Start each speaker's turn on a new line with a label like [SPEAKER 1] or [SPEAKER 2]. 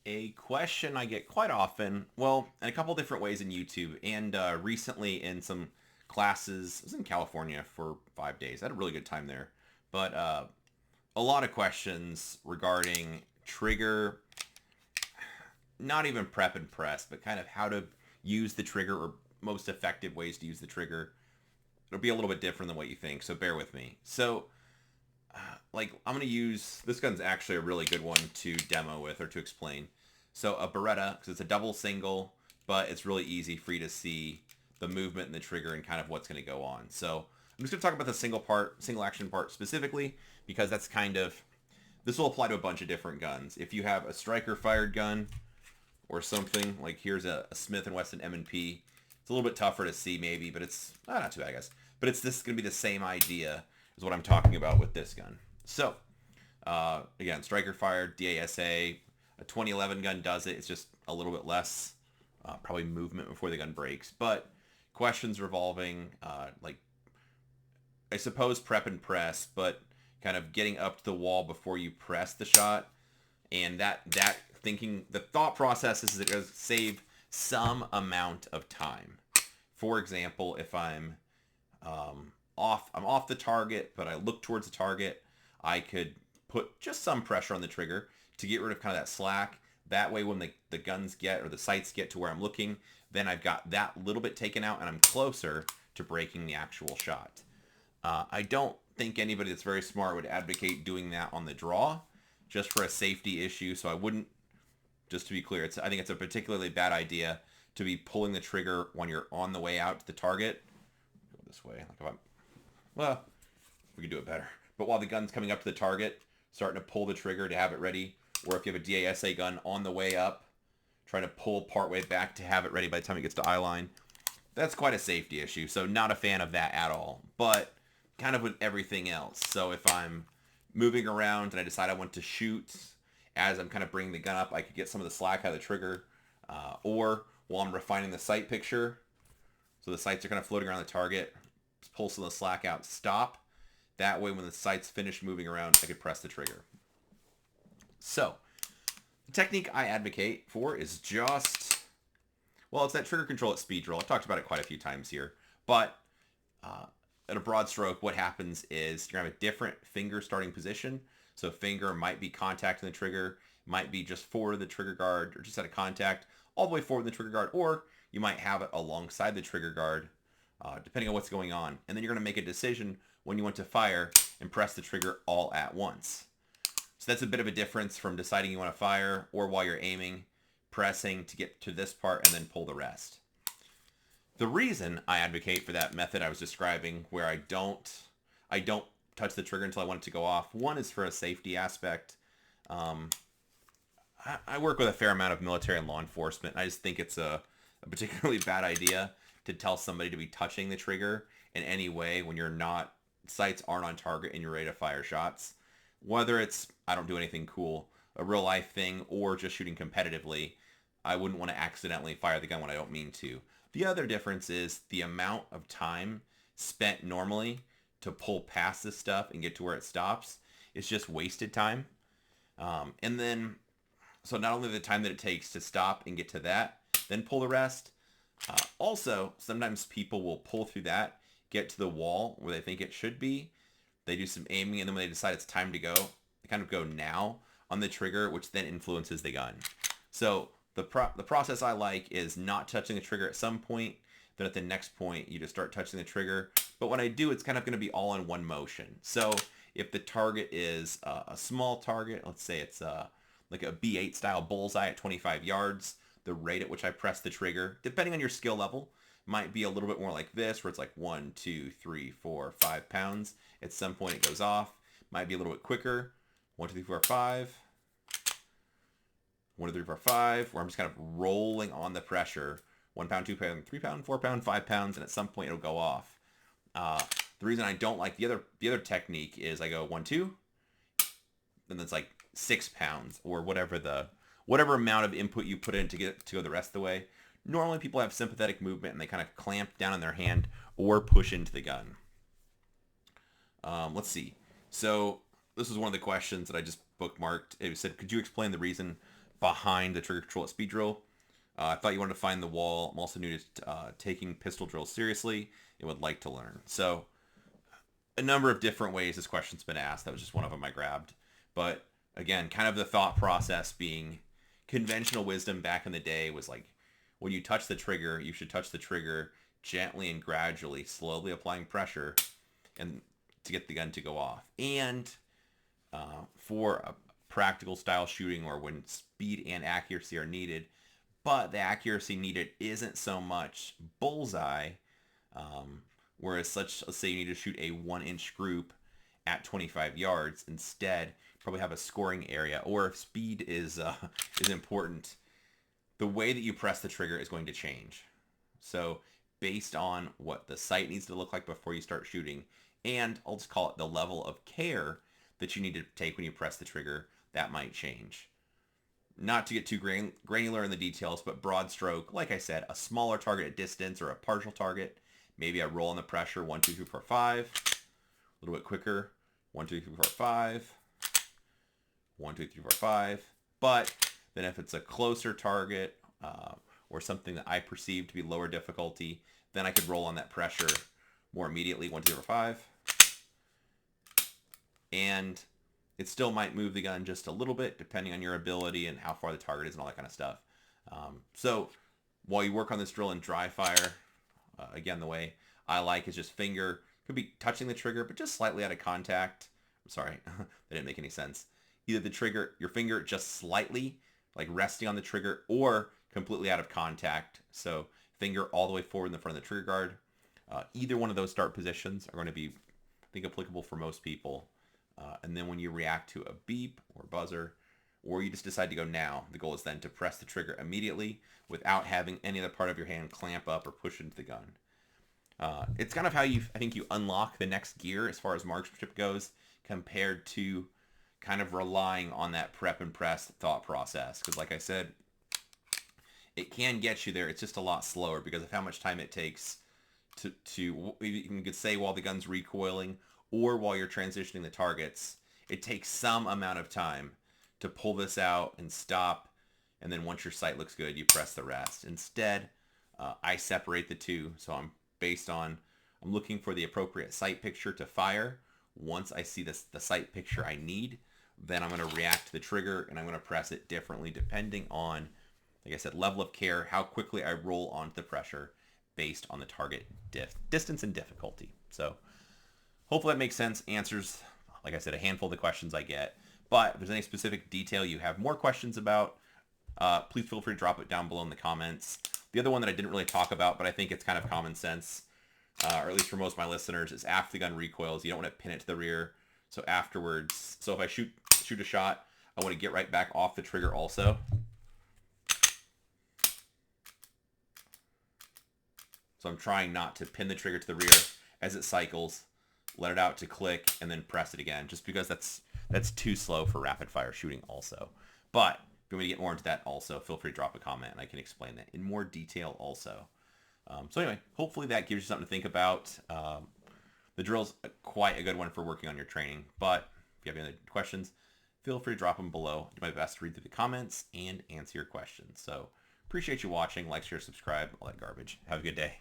[SPEAKER 1] A question I get quite often, well, in a couple different ways in YouTube and recently in some classes. I was in California for 5 days. I had a really good time there. But a lot of questions regarding trigger, not even prep and press, but kind of how to use the trigger or most effective ways to use the trigger. It'll be a little bit different than what you think, so bear with me. So, I'm going to use, this gun's actually a really good one to demo with or to explain. So a Beretta, because it's a double single, but it's really easy for you to see the movement and the trigger and kind of what's going to go on. So I'm just going to talk about the single action part specifically, because that's kind of, this will apply to a bunch of different guns. If you have a striker fired gun or something, like here's a Smith & Wesson M&P, it's a little bit tougher to see maybe, but it's not too bad, I guess. But it's this going to be the same idea is what I'm talking about with this gun. So, again, striker fired, DASA, a 2011 gun does it. It's just a little bit less, probably movement before the gun breaks. But questions revolving, I suppose prep and press, but kind of getting up to the wall before you press the shot. And that thinking, the thought process is that it does save some amount of time. For example, if I'm off the target, but I look towards the target, I could put just some pressure on the trigger to get rid of kind of that slack. That way when the guns get, or the sights get to where I'm looking, then I've got that little bit taken out and I'm closer to breaking the actual shot. I don't think anybody that's very smart would advocate doing that on the draw, just for a safety issue. So I wouldn't, just to be clear, I think it's a particularly bad idea to be pulling the trigger when you're on the way out to the target. Go this way. Well, we could do it better. But while the gun's coming up to the target, starting to pull the trigger to have it ready. Or if you have a DASA gun on the way up, trying to pull partway back to have it ready by the time it gets to eye line. That's quite a safety issue, so not a fan of that at all. But kind of with everything else. So if I'm moving around and I decide I want to shoot as I'm kind of bringing the gun up, I could get some of the slack out of the trigger. Or while I'm refining the sight picture, so the sights are kind of floating around the target, pull some of the slack out, stop. That way when the sights finish moving around, I could press the trigger. So, the technique I advocate for is just, well, it's that trigger control at speed drill. I've talked about it quite a few times here. But at a broad stroke, what happens is you're going to have a different finger starting position. So finger might be contacting the trigger, might be just forward of the trigger guard, or just out of contact, all the way forward in the trigger guard, or you might have it alongside the trigger guard, depending on what's going on. And then you're going to make a decision when you want to fire and press the trigger all at once. So that's a bit of a difference from deciding you want to fire or while you're aiming, pressing to get to this part and then pull the rest. The reason I advocate for that method I was describing, where I don't touch the trigger until I want it to go off, one is for a safety aspect. I work with a fair amount of military and law enforcement. I just think it's a particularly bad idea to tell somebody to be touching the trigger in any way when you're not, sights aren't on target and you're ready to fire shots. Whether it's, I don't do anything cool, a real life thing, or just shooting competitively, I wouldn't want to accidentally fire the gun when I don't mean to. The other difference is the amount of time spent normally to pull past this stuff and get to where it stops. It's just wasted time. And then, so not only the time that it takes to stop and get to that, then pull the rest. Also, sometimes people will pull through that, get to the wall where they think it should be. They do some aiming, and then when they decide it's time to go, they kind of go now on the trigger, which then influences the gun. So the process I like is not touching the trigger at some point, then at the next point you just start touching the trigger. But when I do, it's kind of going to be all in one motion. So if the target is a small target, let's say it's like a B8 style bullseye at 25 yards, the rate at which I press the trigger, depending on your skill level, might be a little bit more like this, where it's like 1, 2, 3, 4, 5 pounds. At some point it goes off. Might be a little bit quicker. 1, 2, 3, 4, 5. 1, 2, 3, 4, 5, where I'm just kind of rolling on the pressure. 1 pound, 2 pound, 3 pound, 4 pound, 5 pounds, and at some point it'll go off. The reason I don't like the other technique is I go 1, 2, then it's like 6 pounds, or whatever amount of input you put in to get to go the rest of the way. Normally people have sympathetic movement and they kind of clamp down on their hand or push into the gun. Let's see. So this was one of the questions that I just bookmarked. It said, could you explain the reason behind the trigger control at speed drill. I thought you wanted to find the wall. I'm also new to taking pistol drills seriously and would like to learn. So a number of different ways this question's been asked. That was just one of them I grabbed. But again, kind of the thought process being conventional wisdom back in the day was like, when you touch the trigger, you should touch the trigger gently and gradually, slowly applying pressure and to get the gun to go off. And for a practical style shooting or when speed and accuracy are needed, but the accuracy needed isn't so much bullseye, whereas let's say you need to shoot a 1-inch group at 25 yards. Instead, probably have a scoring area, or if speed is important, the way that you press the trigger is going to change. So based on what the sight needs to look like before you start shooting, and I'll just call it the level of care that you need to take when you press the trigger, that might change. Not to get too granular in the details, but broad stroke, like I said, a smaller target at distance or a partial target. Maybe I roll on the pressure, 1, 2, 3, 4, 5. A little bit quicker, 1, 2, 3, 4, 5. 1, 2, 3, 4, 5. But then if it's a closer target or something that I perceive to be lower difficulty, then I could roll on that pressure more immediately, 1, 2, 3, 4, 5. And it still might move the gun just a little bit depending on your ability and how far the target is and all that kind of stuff. So while you work on this drill in dry fire, again, the way I like is just finger, could be touching the trigger, but just slightly out of contact. I'm sorry, that didn't make any sense. Either the trigger, your finger just slightly, like resting on the trigger, or completely out of contact. So finger all the way forward in the front of the trigger guard. Either one of those start positions are going to be, I think, applicable for most people. And then when you react to a beep or buzzer, or you just decide to go now, the goal is then to press the trigger immediately without having any other part of your hand clamp up or push into the gun. It's kind of how I think you unlock the next gear as far as marksmanship goes, compared to kind of relying on that prep and press thought process. Because like I said, it can get you there. It's just a lot slower because of how much time it takes to you could say while the gun's recoiling or while you're transitioning the targets. It takes some amount of time to pull this out and stop. And then once your sight looks good, you press the rest. Instead, I separate the two. So I'm looking for the appropriate sight picture to fire. Once I see the sight picture I need, then I'm going to react to the trigger and I'm going to press it differently depending on, like I said, level of care, how quickly I roll onto the pressure based on the target distance and difficulty. So hopefully that makes sense. Answers, like I said, a handful of the questions I get. But if there's any specific detail you have more questions about, please feel free to drop it down below in the comments. The other one that I didn't really talk about, but I think it's kind of common sense, or at least for most of my listeners, is after the gun recoils, you don't want to pin it to the rear. So afterwards, so if I shoot a shot, I want to get right back off the trigger also. So I'm trying not to pin the trigger to the rear as it cycles, let it out to click, and then press it again, just because that's too slow for rapid fire shooting also. But if you want me to get more into that also, feel free to drop a comment and I can explain that in more detail also. So anyway, hopefully that gives you something to think about. The drill's quite a good one for working on your training, but if you have any other questions, feel free to drop them below. I'll do my best to read through the comments and answer your questions. So appreciate you watching. Like, share, subscribe, all that garbage. Have a good day.